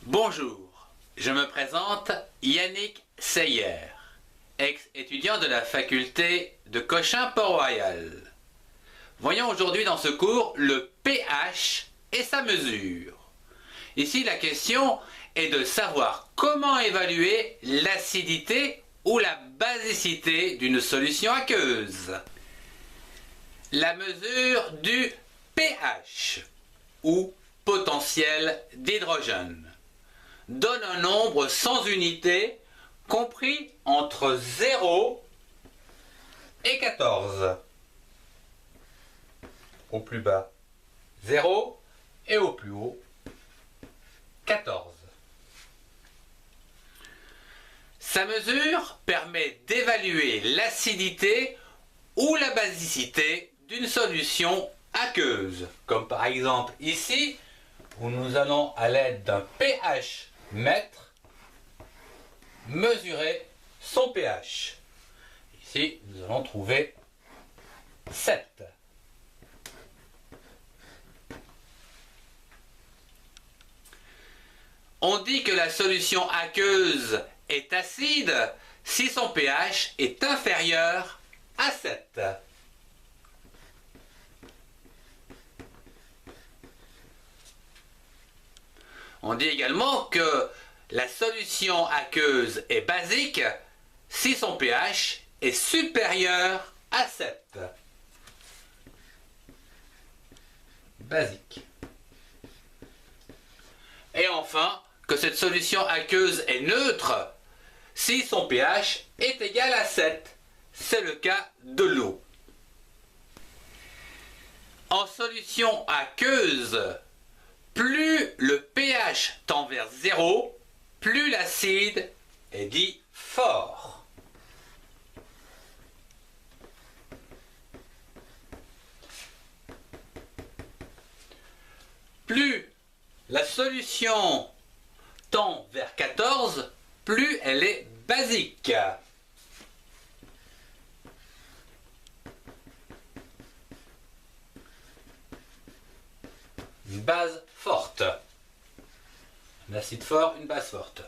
Bonjour, je me présente Yannick Seyer, ex-étudiant de la faculté de Cochin-Port-Royal. Voyons aujourd'hui dans ce cours le pH et sa mesure. Ici, la question est de savoir comment évaluer l'acidité ou la basicité d'une solution aqueuse. La mesure du pH, ou potentiel d'hydrogène, donne un nombre sans unité compris entre 0 et 14. Au plus bas, 0 et au plus haut, 14. Sa mesure permet d'évaluer l'acidité ou la basicité d'une solution aqueuse, comme par exemple ici, où nous allons à l'aide d'un pH mètre mesurer son pH. Ici, nous allons trouver 7. On dit que la solution aqueuse est acide si son pH est inférieur à 7. On dit également que la solution aqueuse est basique si son pH est supérieur à 7. Basique. Et enfin, que cette solution aqueuse est neutre si son pH est égal à 7. C'est le cas de l'eau. En solution aqueuse, plus le pH tend vers 0, plus l'acide est dit fort. Plus la solution tend vers 14, plus elle est basique. Une base forte. Un acide fort, une base forte.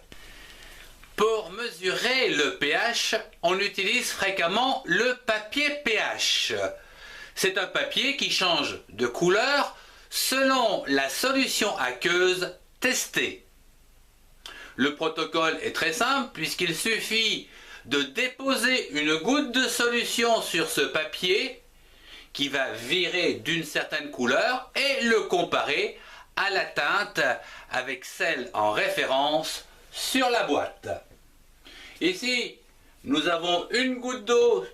Pour mesurer le pH, on utilise fréquemment le papier pH. C'est un papier qui change de couleur selon la solution aqueuse testée. Le protocole est très simple puisqu'il suffit de déposer une goutte de solution sur ce papier qui va virer d'une certaine couleur et le comparer à la teinte avec celle en référence sur la boîte. Ici, nous avons une goutte d'eau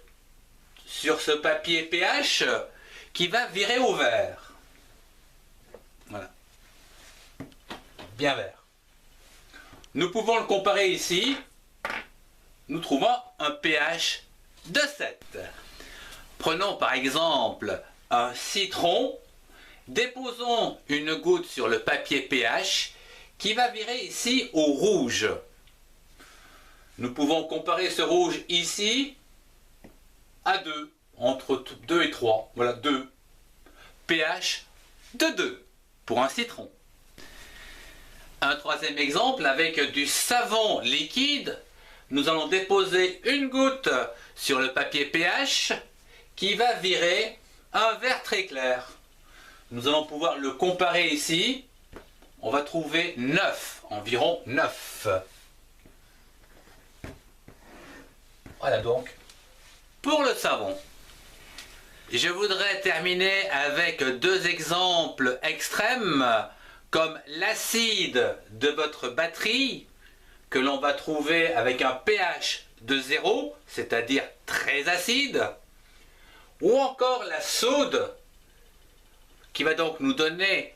sur ce papier pH qui va virer au vert. Voilà. Bien vert. Nous pouvons le comparer ici. Nous trouvons un pH de 7. Prenons par exemple un citron, déposons une goutte sur le papier pH qui va virer ici au rouge. Nous pouvons comparer ce rouge ici à 2, entre 2 et 3, voilà 2. pH de 2 pour un citron. Un troisième exemple avec du savon liquide, nous allons déposer une goutte sur le papier pH qui va virer un vert très clair. Nous allons pouvoir le comparer ici. On va trouver 9, environ 9. Voilà donc pour le savon. Je voudrais terminer avec deux exemples extrêmes, comme l'acide de votre batterie, que l'on va trouver avec un pH de 0, c'est-à-dire très acide, ou encore la soude, qui va donc nous donner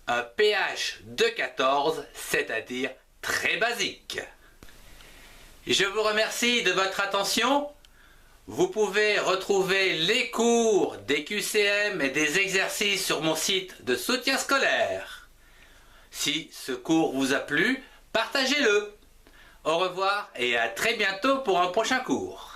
un pH de 14, c'est-à-dire très basique. Je vous remercie de votre attention. Vous pouvez retrouver les cours des QCM et des exercices sur mon site de soutien scolaire. Si ce cours vous a plu, partagez-le. Au revoir et à très bientôt pour un prochain cours.